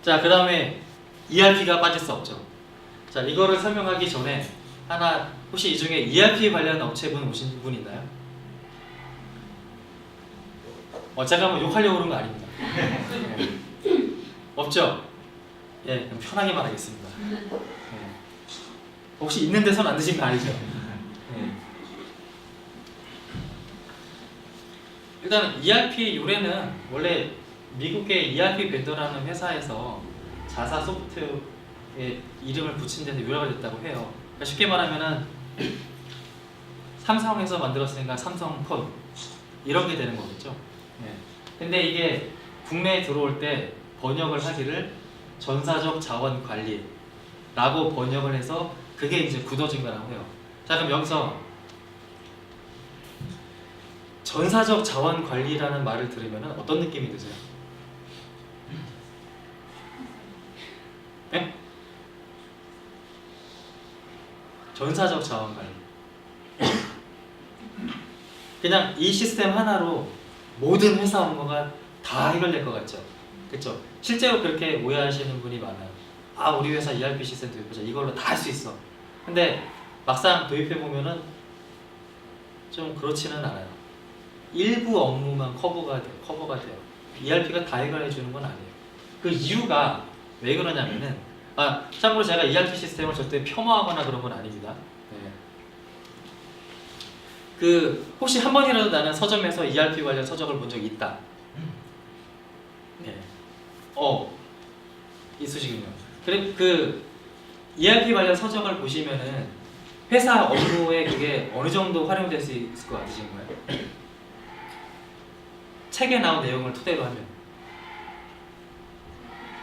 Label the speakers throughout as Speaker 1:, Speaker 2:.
Speaker 1: 자, 그 다음에 ERP가 빠질 수 없죠. 자, 이거를 설명하기 전에 하나, 혹시 이 중에 ERP 관련 업체분 오신 분 있나요? 제가 뭐 욕하려고 그런 거 아닙니다. 네. 없죠? 예, 그럼 편하게 말하겠습니다. 네. 혹시 있는데 손 안 드신 거 아니죠? 네. 일단 ERP 요래는 원래 미국의 ERP 벤더라는 회사에서 자사 소프트웨어의 이름을 붙인 데서 유래가 됐다고 해요. 그러니까 쉽게 말하면은 삼성에서 만들었으니까 삼성폰 이런 게 되는 거겠죠. 네. 근데 이게 국내에 들어올 때 번역을 하기를 전사적 자원 관리라고 번역을 해서 그게 이제 굳어진 거라고 해요. 자, 그럼 여기서 전사적 자원 관리라는 말을 들으면 어떤 느낌이 드세요? 네? 전사적 자원 관리. 그냥 이 시스템 하나로 모든 회사 업무가 다 해결될 것 같죠? 그쵸? 실제로 그렇게 오해하시는 분이 많아요. 아, 우리 회사 ERP 시스템 도입하자. 이걸로 다 할 수 있어. 근데 막상 도입해보면은 좀 그렇지는 않아요. 일부 업무만 커버가 돼요. ERP가 다 해결해주는 건 아니에요. 그 이유가 왜 그러냐면은, 참고로 제가 ERP 시스템을 절대 폄하하거나 그런 건 아닙니다. 네. 혹시 한 번이라도 나는 서점에서 ERP 관련 서적을 본 적이 있다. 네. 있으시군요. 그래, ERP 관련 서적을 보시면은 회사 업무에 그게 어느 정도 활용될 수 있을 것 같으신가요? 책에 나온 내용을 토대로 하면.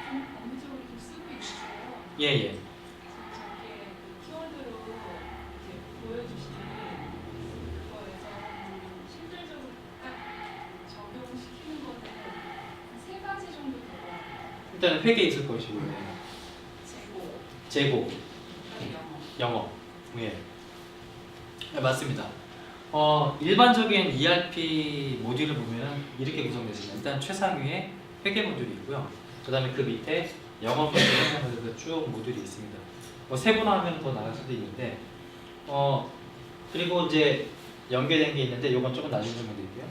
Speaker 2: 어느 정도 쓰고 있어요.
Speaker 1: 예.
Speaker 2: 저게 키워드로 이렇게 보여주신 그거에서 실질적으로 딱 적용시키는 거는 세 가지 정도 되고
Speaker 1: 일단 회계 있을 것이고, 재고, 영어. 예. 네, 맞습니다. 일반적인 ERP 모듈을 보면 이렇게 구성되어 있습니다. 일단 최상위에 회계 모듈이 있고요. 그 다음에 그 밑에 영어 모듈 쭉 모듈이 있습니다. 세분화하면 더 나갈 수도 있는데, 그리고 이제 연계된 게 있는데 이건 조금 나중에 설명드릴게요.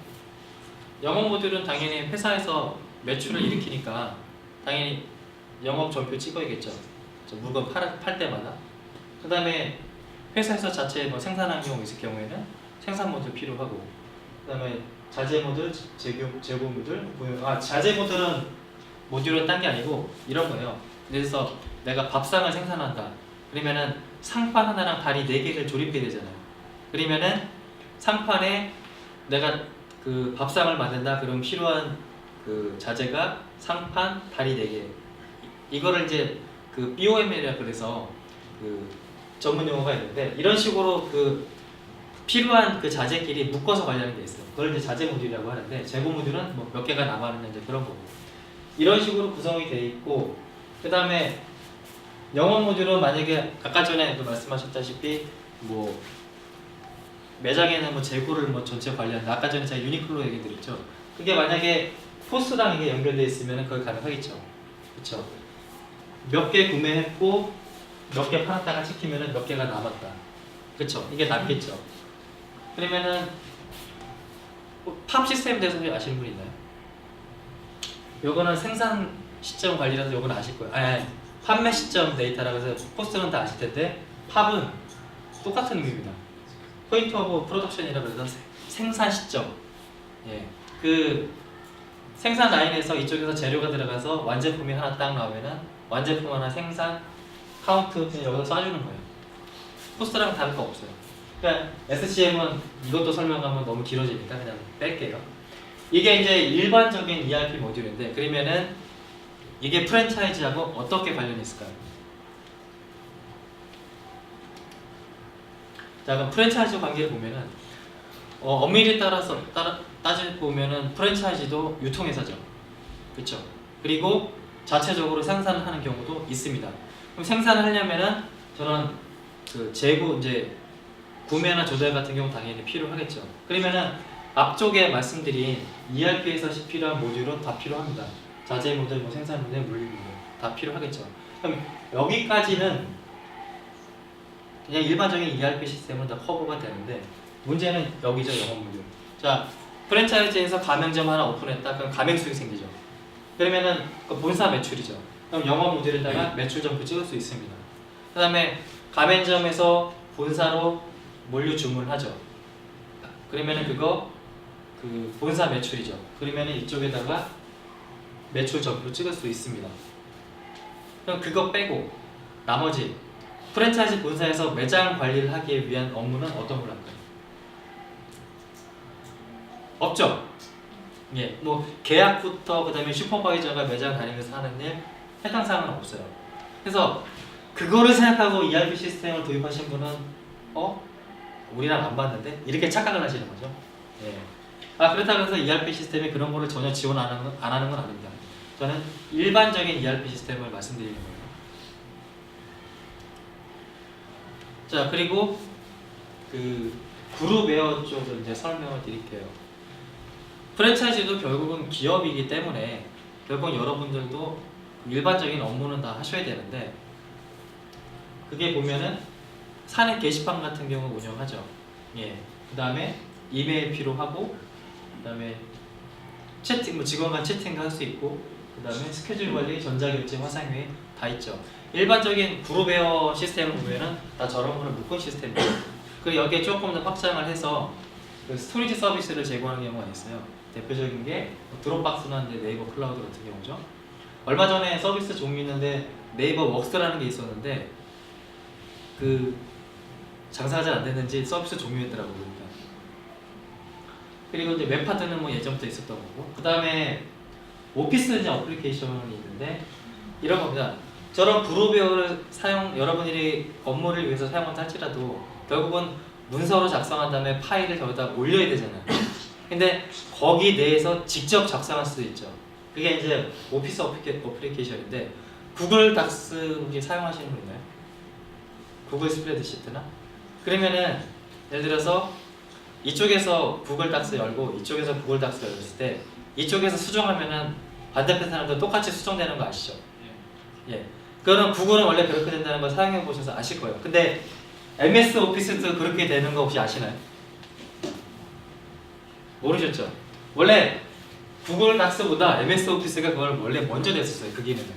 Speaker 1: 영어 모듈은 당연히 회사에서 매출을 일으키니까 당연히 영업 전표 찍어야겠죠. 물건 팔 때마다. 그 다음에 회사에서 자체 생산하는 경우 있을 경우에는 생산 모듈 필요하고, 그 다음에 자재 모듈, 재고 모듈, 자재 모듈은 딴 게 아니고 이런 거예요. 그래서 내가 밥상을 생산한다. 그러면은 상판 하나랑 다리 4개를 조립해야 되잖아요. 그러면은 상판에 내가 그 밥상을 만든다. 그럼 필요한 그 자재가 상판, 다리 4개. 이거를 이제 그 BOM이라 그래서 그 전문 용어가 있는데, 이런 식으로 그 필요한 그 자재끼리 묶어서 관리하는 게 있어요. 그걸 이제 자재 모듈이라고 하는데, 재고 모듈은 뭐 몇 개가 남아있는 이제 그런 거고. 이런 식으로 구성이 돼 있고, 그 다음에 영업 모듈은 만약에 아까 전에 말씀하셨다시피 뭐 매장에는 뭐 재고를 뭐 전체 관리한다. 아까 전에 제가 유니클로 얘기 드렸죠. 그게 만약에 포스랑 이게 연결돼 있으면 그게 가능하겠죠. 그렇죠? 몇 개 구매했고 몇 개 팔았다가 찍히면은 몇 개가 남았다. 그렇죠? 이게 남겠죠. 그러면은 팝 시스템에 대해서 아시는 분 있나요? 요거는 생산 시점 관리라서 요거는 아실 거예요. 판매 시점 데이터라고 해서 포스는 다 아실 텐데, 팝은 똑같은 의미입니다. 포인트 오브 프로덕션이라고 해서 생산 시점. 예. 그 생산 라인에서 이쪽에서 재료가 들어가서 완제품이 하나 딱 나오면은 완제품 하나 생산 카운트 여기서 쏴주는 거예요. 포스트랑 다를 거 없어요. 그러니까 SCM은 이것도 설명하면 너무 길어지니까 그냥 뺄게요. 이게 이제 일반적인 ERP 모듈인데, 그러면은 이게 프랜차이즈하고 어떻게 관련이 있을까요? 자, 그럼 프랜차이즈 관계를 보면은 엄밀히 따라서 따져보면은 프랜차이즈도 유통회사죠. 그렇죠? 그리고 자체적으로 생산을 하는 경우도 있습니다. 그럼 생산을 하려면은 저는 그 재고 이제 구매나 조달 같은 경우 당연히 필요하겠죠. 그러면은 앞쪽에 말씀드린 ERP에서 필요한 모듈은 다 필요합니다. 자재 모델, 뭐 생산 모델, 물류 모델 다 필요하겠죠. 그럼 여기까지는 그냥 일반적인 ERP 시스템은 다 커버가 되는데 문제는 여기죠. 영업 모듈. 자, 프랜차이즈에서 가맹점 하나 오픈했다. 그럼 가맹 수익 생기죠. 그러면은 그 본사 매출이죠. 그럼 영업 모듈에다가 매출 점표 찍을 수 있습니다. 그 다음에 가맹점에서 본사로 물류 주문을 하죠. 그러면은 그거 그 본사 매출이죠. 그러면은 이쪽에다가 매출 점표 찍을 수 있습니다. 그럼 그거 빼고 나머지 프랜차이즈 본사에서 매장 관리를 하기 위한 업무는 어떤 걸 할까요? 없죠. 예, 뭐 계약부터 그다음에 슈퍼바이저가 매장 다니면서 하는 일 해당 사항은 없어요. 그래서 그거를 생각하고 ERP 시스템을 도입하신 분은 우리랑 안 봤는데 이렇게 착각을 하시는 거죠. 예. 그렇다고 해서 ERP 시스템이 그런 거를 전혀 지원 안 하는 건 아닙니다. 저는 일반적인 ERP 시스템을 말씀드리는 거예요. 자, 그리고 그 그룹웨어 쪽을 이제 설명을 드릴게요. 프랜차이즈도 결국은 기업이기 때문에 결국 여러분들도 일반적인 업무는 다 하셔야 되는데 그게 보면은 사내 게시판 같은 경우 운영하죠. 예. 그 다음에 이메일 필요하고 그 다음에 채팅, 뭐 직원 간 채팅도 할 수 있고 그 다음에 스케줄 관리, 전자결제, 화상회의 다 있죠. 일반적인 그룹웨어 시스템을 보면은 다 저런 거를 묶은 시스템이에요. 그리고 여기에 조금 더 확장을 해서 그 스토리지 서비스를 제공하는 경우가 있어요. 대표적인 게 드롭박스나 네이버 클라우드 같은 경우죠. 얼마 전에 서비스 종류 있는데 네이버 웍스라는 게 있었는데 그 장사가 잘 안 됐는지 서비스 종료했더라고요. 그러니까. 그리고 이제 웹파드는 뭐 예전부터 있었던 거고 그 다음에 오피스 이제 어플리케이션이 있는데 이런 겁니다. 저런 그룹웨어를 여러분들이 업무를 위해서 사용한다 할지라도 결국은 문서로 작성한 다음에 파일을 저기다 올려야 되잖아요. 근데 거기 내에서 직접 작성할 수도 있죠. 그게 이제 오피스 어플리케이션인데 구글 닥스 혹시 사용하시는 분 있나요? 구글 스프레드시트나? 그러면은 예를 들어서 이쪽에서 구글 닥스 열고 이쪽에서 구글 닥스 열었을 때 이쪽에서 수정하면은 반대편 사람도 똑같이 수정되는 거 아시죠? 예. 그거는 구글은 원래 그렇게 된다는 걸 사용해 보셔서 아실 거예요. 근데 MS 오피스도 그렇게 되는 거 혹시 아시나요? 모르셨죠? 원래 구글 닥스보다 MS 오피스가 그걸 원래 먼저 냈었어요. 그 기능을.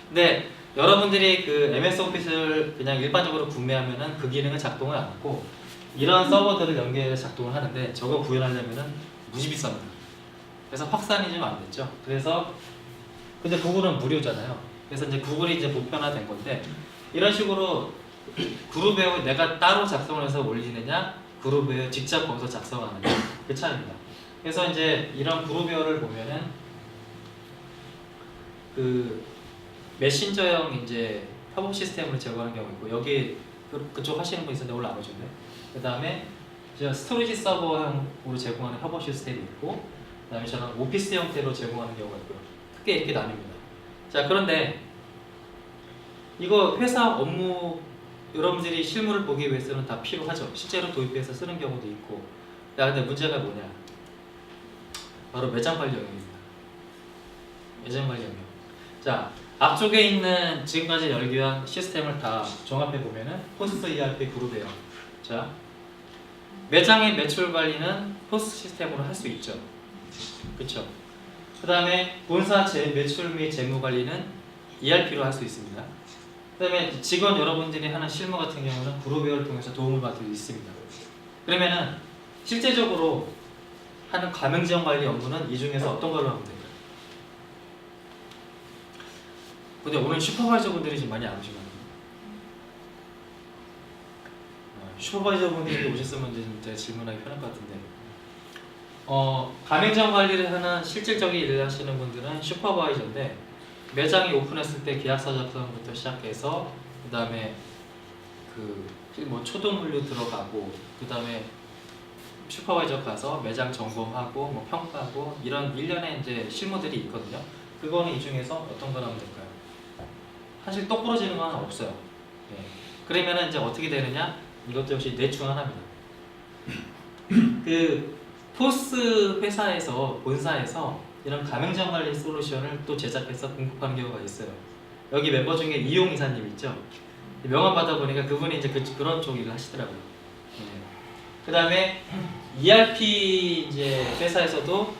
Speaker 1: 근데 여러분들이 그 MS 오피스를 그냥 일반적으로 구매하면은 그 기능은 작동을 안 하고 이런 서버들을 연결해서 작동을 하는데 저거 구현하려면은 무지 비쌉니다. 그래서 확산이 좀 안 됐죠. 그래서 근데 구글은 무료잖아요. 그래서 이제 구글이 이제 보편화된 건데 이런 식으로 그룹웨어 내가 따로 작성을 해서 올리느냐 그룹웨어 직접 거기서 작성하느냐 그 차이입니다. 그래서 이제 이런 그룹웨어를 보면은 그 메신저형 이제 협업 시스템으로 제공하는 경우 있고 여기 그쪽 하시는 분 있었는데 오늘 안 오셨네. 그 다음에 스토리지 서버형으로 제공하는 협업 시스템이 있고 그 다음에 저는 오피스 형태로 제공하는 경우가 있고요. 크게 이렇게 나뉩니다. 자, 그런데 이거 회사 업무 여러분들이 실무를 보기 위해서는 다 필요하죠. 실제로 도입해서 쓰는 경우도 있고. 야, 근데 문제가 뭐냐? 바로 매장 관리 영역입니다. 매장 관리 영역. 자, 앞쪽에 있는 지금까지 열기한 시스템을 다 종합해 보면은 포스트 ERP 그룹이에요. 자, 매장의 매출 관리는 포스트 시스템으로 할 수 있죠. 그렇죠? 그 다음에 본사 매출 및 재무 관리는 ERP로 할 수 있습니다. 그 다음에 직원 여러분들이 하는 실무 같은 경우는 그룹웨어를 통해서 도움을 받을 수 있습니다. 그러면은 실제적으로 하는 가맹점 관리 업무는 이 중에서 어떤 걸로 하면 될까요? 근데 오늘 슈퍼바이저 분들이 지금 많이 안 오시거든요. 슈퍼바이저 분들이 오셨으면 제가 질문하기 편할 것 같은데 가맹점 관리를 하는 실질적인 일을 하시는 분들은 슈퍼바이저인데 매장이 오픈했을 때 계약서 작성부터 시작해서 그 다음에 뭐 초동물류 들어가고 그 다음에 슈퍼바이저 가서 매장 점검하고 뭐 평가하고 이런 일련의 이제 실무들이 있거든요. 그거는 이 중에서 어떤 걸 하면 될까요? 사실 똑부러지는 건 없어요. 네. 그러면은 이제 어떻게 되느냐? 이것도 역시 넷 중 하나입니다. 그 포스 회사에서 본사에서 이런 가맹점 관리 솔루션을 또 제작해서 공급하는 경우가 있어요. 여기 멤버 중에 이용 이사님 있죠? 명함 받아보니까 그분이 이제 그런 쪽 일을 하시더라고요. 그 다음에 ERP 이제 회사에서도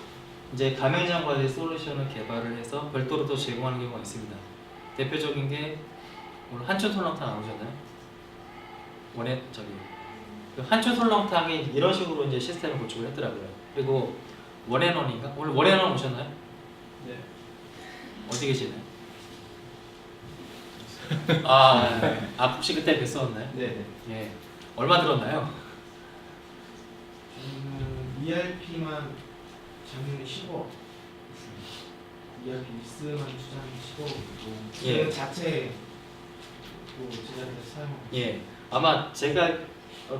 Speaker 1: 이제 가맹점 관리 솔루션을 개발을 해서 별도로 또 제공하는 경우가 있습니다. 대표적인 게 오늘 한춘 설렁탕 안 오셨나요? 그 한춘 설렁탕이 이런 식으로 이제 시스템을 구축을 했더라고요. 그리고 원앤원인가? 오늘 원앤원 오셨나요?
Speaker 3: 네.
Speaker 1: 어디 계시나요? 혹시 그때 뵀었나요?
Speaker 3: 네.
Speaker 1: 예. 얼마 들었나요?
Speaker 3: ERP만 작년에 10억 ERP 리스만 투자한 10억이고
Speaker 1: 예.
Speaker 3: 그 자체 또 제작해서 사용하고
Speaker 1: 예. 아마 제가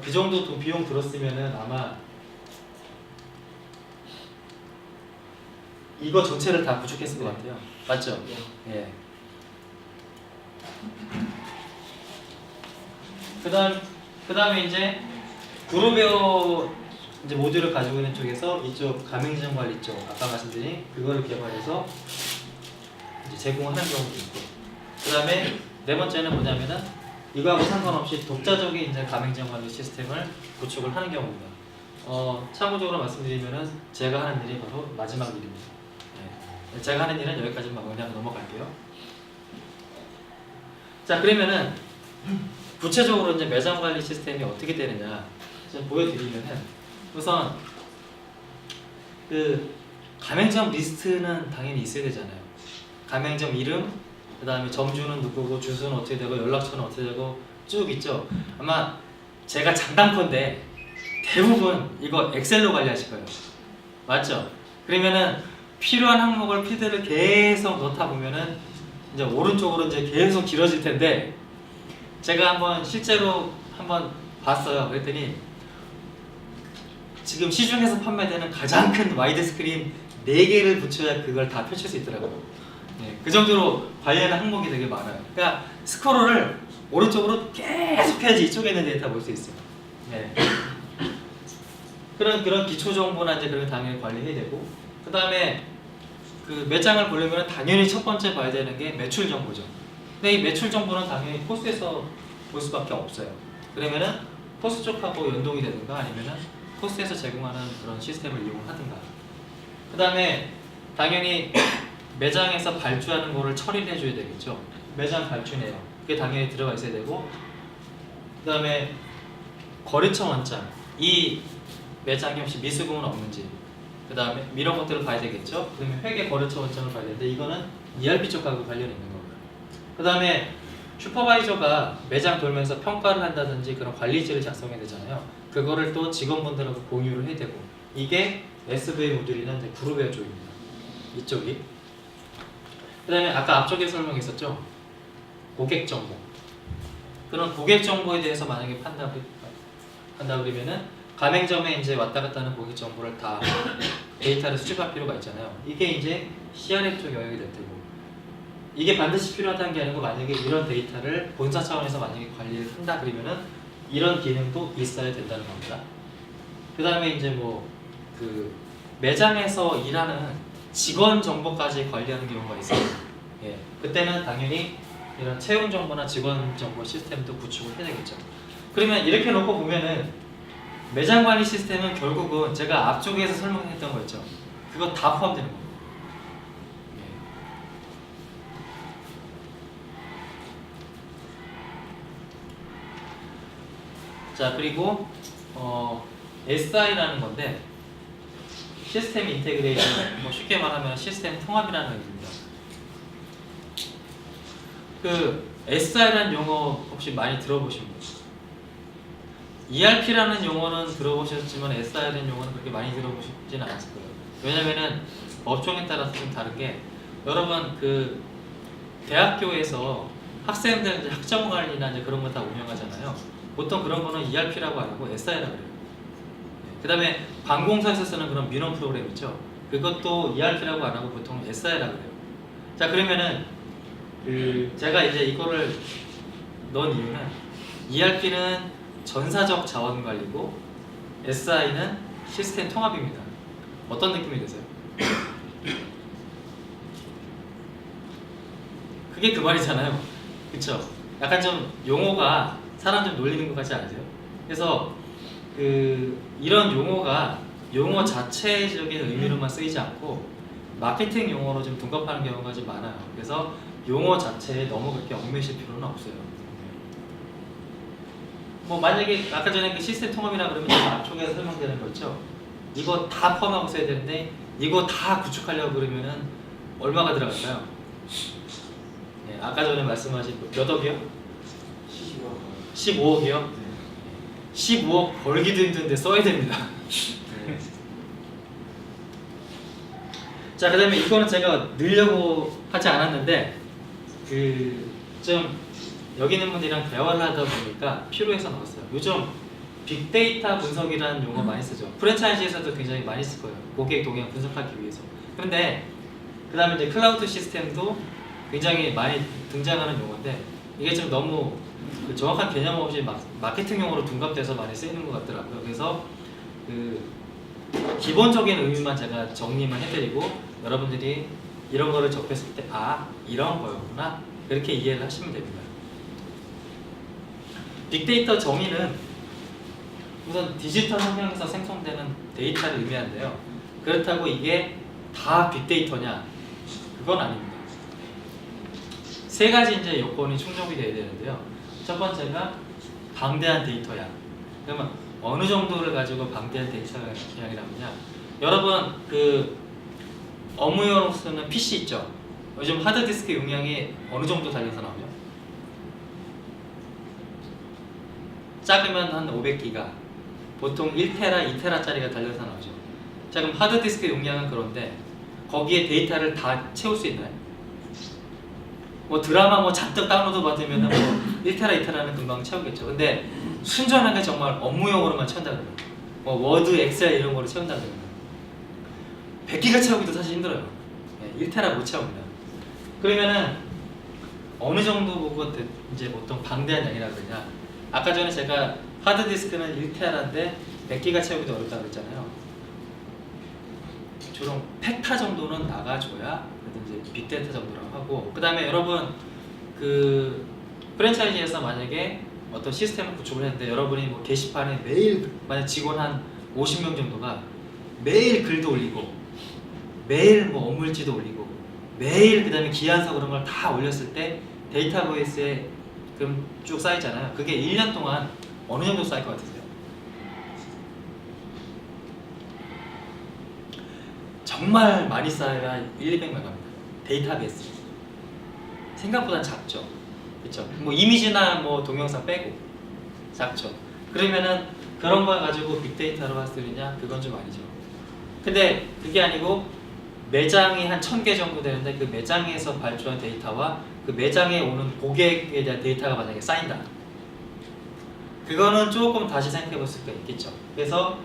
Speaker 1: 그 정도 돈 비용 들었으면은 아마 이거 전체를 다 구축했을 것 같아요. 맞죠? 예. 그다음에 이제 그룹웨어 이제 모듈을 가지고 있는 쪽에서 이쪽 가맹점 관리 쪽 아까 말씀드린 그거를 개발해서 이제 제공하는 경우도 있고, 그다음에 네 번째는 뭐냐면은 이거하고 상관없이 독자적인 이제 가맹점 관리 시스템을 구축을 하는 경우입니다. 참고적으로 말씀드리면은 제가 하는 일이 바로 마지막 일입니다. 네. 제가 하는 일은 여기까지만 그냥 넘어갈게요. 자, 그러면은 구체적으로 이제 매장 관리 시스템이 어떻게 되느냐 좀 보여드리면은, 우선 그 가맹점 리스트는 당연히 있어야 되잖아요. 가맹점 이름, 그 다음에 점주는 누구고, 주소는 어떻게 되고, 연락처는 어떻게 되고 쭉 있죠. 아마 제가 장담컨대 대부분 이거 엑셀로 관리하실 거예요. 맞죠? 그러면은 필요한 항목을 필드를 계속 넣다 보면은 이제 오른쪽으로 이제 계속 길어질 텐데, 제가 한번 실제로 한번 봤어요. 그랬더니 지금 시중에서 판매되는 가장 큰 와이드 스크린 4개를 붙여야 그걸 다 펼칠 수 있더라고요. 네, 그 정도로 관리하는 항목이 되게 많아요. 그러니까 스크롤을 오른쪽으로 계속 해야지 이쪽에 있는 데이터 볼 수 있어요. 네. 그런 기초 정보나 이제 그런 거 당연히 관리해야 되고, 그 다음에 그 매장을 보려면 당연히 첫 번째 봐야 되는 게 매출 정보죠. 근데 이 매출 정보는 당연히 포스에서 볼 수밖에 없어요. 그러면은 포스 쪽하고 연동이 되든가 아니면은 포스에서 제공하는 그런 시스템을 이용하든가. 그 다음에 당연히 매장에서 발주하는 거를 처리를 해줘야 되겠죠. 매장 발주네요. 그게 당연히 들어가 있어야 되고, 그 다음에 거래처 원장, 이 매장이 혹시 미수금은 없는지, 그 다음에 이런 것들을 봐야 되겠죠. 그 다음에 회계 거래처 원장을 봐야 되는데 이거는 ERP 쪽하고 관련이 있는 겁니다. 그 다음에 슈퍼바이저가 매장 돌면서 평가를 한다든지 그런 관리지를 작성해야 되잖아요. 그거를 또 직원분들하고 공유를 해야 되고, 이게 SV 모듈이나 이제 그룹웨어 쪽입니다. 이쪽이. 그 다음에 아까 앞쪽에 설명했었죠. 고객 정보. 그런 고객 정보에 대해서 만약에 판다 그러면은 가맹점에 이제 왔다 갔다 하는 고객 정보를 다 데이터를 수집할 필요가 있잖아요. 이게 이제 CRM 쪽 영역이 될 테고, 이게 반드시 필요하다는 게 아니고 만약에 이런 데이터를 본사 차원에서 만약에 관리를 한다 그러면은 이런 기능도 있어야 된다는 겁니다. 그 다음에 이제 뭐 그 매장에서 일하는 직원 정보까지 관리하는 경우가 있어요. 예, 그때는 당연히 이런 채용 정보나 직원 정보 시스템도 구축을 해야 되겠죠. 그러면 이렇게 놓고 보면은 매장 관리 시스템은 결국은 제가 앞쪽에서 설명했던 거였죠. 그거 다 포함되는 거예요. 자, 그리고 SI라는 건데 시스템 인테그레이션, 뭐 쉽게 말하면 시스템 통합이라는 의미입니다. 그 SI라는 용어 혹시 많이 들어보신 분? ERP라는 용어는 들어보셨지만 SI라는 용어는 그렇게 많이 들어보시지는 않았을 거예요. 왜냐면은 업종에 따라서 좀 다른 게, 여러분 그 대학교에서 학생들 이제 학점 관리나 이제 그런 거 다 운영하잖아요. 보통 그런 거는 ERP라고 안 하고 SI라고 그래요. 그 다음에 관공서에서 쓰는 그런 민원 프로그램 있죠. 그것도 ERP라고 안 하고 보통 SI라고 그래요. 자, 그러면은 제가 이제 이거를 넣은 이유는 ERP는 전사적 자원 관리고 SI는 시스템 통합입니다. 어떤 느낌이 드세요? 그게 그 말이잖아요. 그쵸? 약간 좀 용어가 사람 좀 놀리는 것 같지 않으세요? 그래서 이런 용어가 용어 자체적인 의미로만 쓰이지 않고 마케팅 용어로 좀 둔갑하는 경우가 좀 많아요. 그래서 용어 자체에 너무 그렇게 얽매실 필요는 없어요. 뭐 만약에 아까 전에 그 시스템 통합이라 그러면 앞쪽에서 설명되는 거 있죠? 이거 다 포함하고 써야 되는데 이거 다 구축하려고 그러면은 얼마가 들어갈까요? 네, 아까 전에 말씀하신 몇 억이요? 15억이요? 15억 벌기도 힘든데 써야 됩니다. 자, 그 다음에 이거는 제가 넣으려고 하지 않았는데 좀 여기 있는 분들이랑 대화를 하다 보니까 필요해서 넣었어요. 요즘 빅데이터 분석이라는 용어 많이 쓰죠. 프랜차이즈에서도 굉장히 많이 쓸 거예요. 고객 동향 분석하기 위해서. 그런데 그 다음에 이제 클라우드 시스템도 굉장히 많이 등장하는 용어인데 이게 좀 너무 정확한 개념 없이 마케팅 용어로 둔갑돼서 많이 쓰이는 것 같더라고요. 그래서 기본적인 의미만 제가 정리만 해드리고 여러분들이 이런 거를 접했을 때 아, 이런 거였구나 그렇게 이해를 하시면 됩니다. 빅데이터 정의는 우선 디지털 환경에서 생성되는 데이터를 의미하는데요. 그렇다고 이게 다 빅데이터냐? 그건 아닙니다. 세 가지 이제 요건이 충족이 돼야 되는데요. 첫 번째가 방대한 데이터량. 그러면 어느 정도를 가지고 방대한 데이터량이라면요. 여러분 업무용으로 쓰는 PC 있죠? 요즘 하드디스크 용량이 어느 정도 달려서 나오죠? 작으면 한 500기가, 보통 1테라, 2테라짜리가 달려서 나오죠. 자, 그럼 하드디스크 용량은 그런데 거기에 데이터를 다 채울 수 있나요? 뭐 드라마 뭐 잔뜩 다운로드 받으면 뭐 1테라, 2테라는 금방 채우겠죠. 근데 순전하게 정말 업무용으로만 채운다 그러면 뭐 워드, 엑셀 이런 거를 채운다 그러면 100기가 채우기도 사실 힘들어요. 1테라 못 채웁니다. 그러면은 어느 정도 보고 이제 보통 방대한 양이라 그러냐? 아까 전에 제가 하드디스크는 1테라인데 100기가 채우기도 어렵다고 그랬잖아요. 주로 펙타 정도는 나가줘야 이제 빅데이터 정도라고 하고, 그 다음에 여러분 프랜차이즈에서 만약에 어떤 시스템을 구축을 했는데 여러분이 뭐 게시판에 매일 만약 직원 한 50명 정도가 매일 글도 올리고 매일 뭐 업무일지도 올리고 매일 그 다음에 기한서 그런 걸 다 올렸을 때 데이터베이스에 그럼 쭉 쌓이잖아요. 그게 1년 동안 어느 정도 쌓일 것 같으세요? 정말 많이 쌓여야 1,200메가입니다. 데이터베이스. 생각보다 작죠. 그렇죠? 뭐 이미지나 뭐 동영상 빼고 작죠. 그러면은 그런 걸 가지고 빅데이터로 할 수 있느냐? 그건 좀 아니죠. 근데 그게 아니고 매장이 한 1000개 정도 되는데 그 매장에서 발주한 데이터와 그 매장에 오는 고객에 대한 데이터가 만약에 쌓인다. 그거는 조금 다시 생각해 볼 수가 있겠죠. 그래서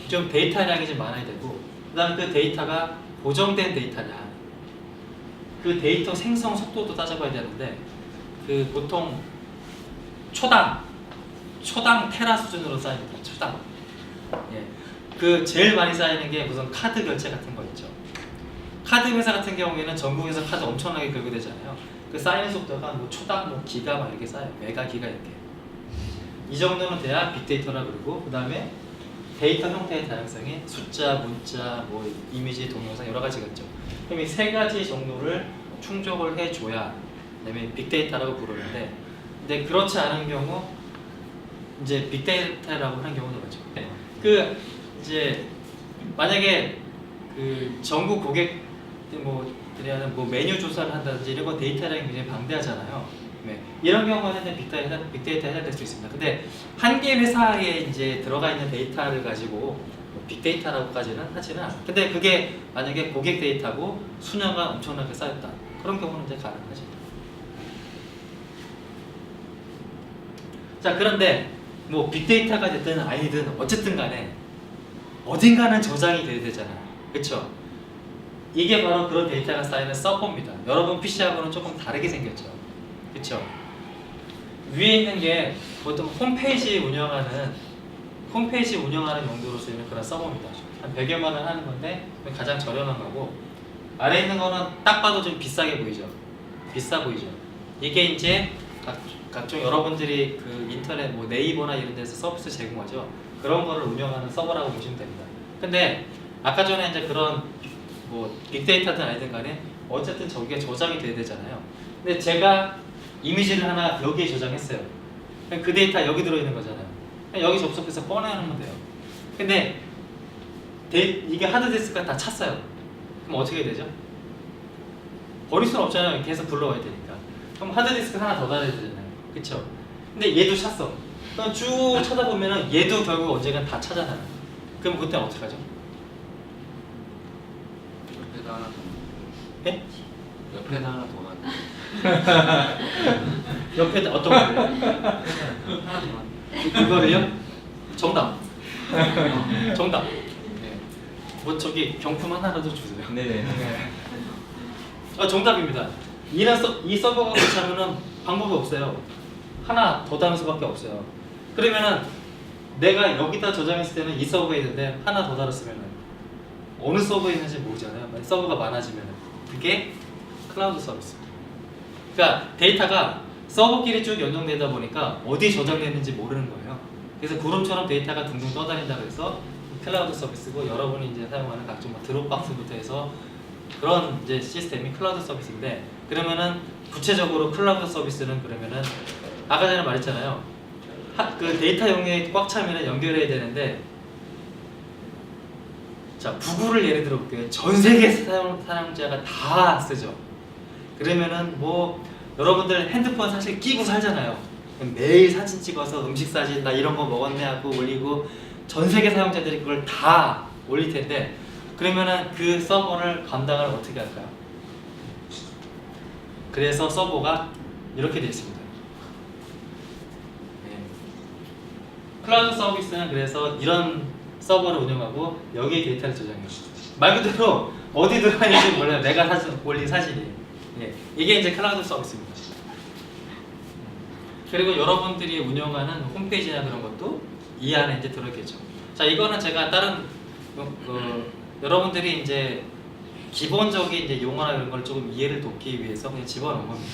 Speaker 1: 좀 데이터량이 좀 많아야 되고, 그 다음에 그 데이터가 고정된 데이터냐, 그 데이터 생성 속도도 따져봐야 되는데 보통 초당 테라 수준으로 쌓입니다. 초당. 예. 제일 많이 쌓이는 게 무슨 카드 결제 같은 거 있죠. 카드 회사 같은 경우에는 전국에서 카드 엄청나게 결제되잖아요. 그 쌓이는 속도가 뭐 초당 뭐 기가 막 이렇게 쌓여요. 메가 기가 이렇게. 이 정도는 돼야 빅데이터라 그러고, 그 다음에 데이터 형태의 다양성이 숫자, 문자, 뭐 이미지, 동영상 여러 가지가 있죠. 그럼 이 세 가지 정도를 충족을 해줘야 그다음에 빅데이터라고 부르는데, 근데 그렇지 않은 경우 이제 빅데이터라고 하는 경우도 많죠. 이제 만약에 전국 고객 뭐 메뉴 조사를 한다든지 이런 거 데이터량이 굉장히 방대하잖아요. 네. 이런 경우는 빅데이터에 해당될 수 있습니다. 근데 한 개 회사에 이제 들어가 있는 데이터를 가지고 빅데이터라고까지는 하지는 않아요. 근데 그게 만약에 고객 데이터고 수량가 엄청나게 쌓였다. 그런 경우는 이제 가능하죠. 자, 그런데 뭐 빅데이터가 됐든 아니든 어쨌든 간에 어딘가는 저장이 돼야 되잖아요. 그렇죠? 이게 바로 그런 데이터가 쌓이는 서버입니다. 여러분 PC하고는 조금 다르게 생겼죠. 그렇죠? 위에 있는 게 보통 홈페이지 운영하는 용도로 쓰이는 그런 서버입니다. 한 100여만 원 하는 건데 가장 저렴한 거고, 아래에 있는 거는 딱 봐도 좀 비싸게 보이죠. 비싸 보이죠. 이게 이제 각종 여러분들이 그 인터넷 뭐 네이버나 이런 데서 서비스 제공하죠. 그런 거를 운영하는 서버라고 보시면 됩니다. 근데 아까 전에 이제 그런 뭐 빅데이터든 아니든 간에 어쨌든 저기에 저장이 돼야 되잖아요. 근데 제가 이미지를 하나 여기에 저장했어요. 그럼 그 데이터 여기 들어있는 거잖아요. 그냥 여기 접속해서 꺼내놓으면 돼요. 근데 이게 하드디스크가 다 찼어요. 그럼 어떻게 되죠? 버릴 수는 없잖아요. 계속 불러와야 되니까. 그럼 하드디스크 하나 더 달아야 되잖아요. 그쵸? 근데 얘도 찼어. 그럼 쭉 쳐다보면은 얘도 결국 언젠간 다 차잖아요. 그럼 그때 어떡하죠?
Speaker 4: 옆에다 하나 더.
Speaker 1: 예?
Speaker 4: 옆에다 하나 더 놔.
Speaker 1: 옆에 어떤 거요?
Speaker 4: 하나 더 놔.
Speaker 1: 이거를요? 정답. 정답. 네. 뭐 저기 경품 하나라도 주세요.
Speaker 4: 네네.
Speaker 1: 정답입니다. 이 서버가 귀찮으면 방법이 없어요. 하나 더 다는 수밖에 없어요. 그러면은 내가 여기다 저장했을 때는 이 서버에 있는데 하나 더 달았으면은 어느 서버에 있는지 모르잖아요. 서버가 많아지면은 그게 클라우드 서비스. 그러니까 데이터가 서버끼리 쭉 연동되다 보니까 어디 저장됐는지 모르는 거예요. 그래서 구름처럼 데이터가 둥둥 떠다닌다고 해서 클라우드 서비스고 여러분이 이제 사용하는 각종 뭐 드롭박스부터 해서 그런 이제 시스템이 클라우드 서비스인데 그러면은 구체적으로 클라우드 서비스는 그러면은 아까 전에 말했잖아요. 그 데이터 용량이 꽉 차면 연결해야 되는데 자 구글을 예를 들어 볼게요. 전 세계 사용자가 다 쓰죠. 그러면은 뭐 여러분들 핸드폰 사실 끼고 살잖아요. 매일 사진 찍어서 음식 사진 나 이런 거 먹었네 하고 올리고 전 세계 사용자들이 그걸 다 올릴 텐데 그러면은 그 서버를 감당을 어떻게 할까요? 그래서 서버가 이렇게 되어 있습니다. 네. 클라우드 서비스는 그래서 이런 서버를 운영하고 여기에 데이터를 저장해요. 말 그대로 어디 들어가 있는지 몰라요. 내가 올린 사진이. 네. 이게 이제 클라우드 서비스입니다. 그리고 여러분들이 운영하는 홈페이지나 그런 것도 이 안에 이제 들어있겠죠. 자, 이거는 제가 다른 여러분들이 이제 기본적인 이제 용어나 이런 걸 조금 이해를 돕기 위해서 그냥 집어넣은 겁니다.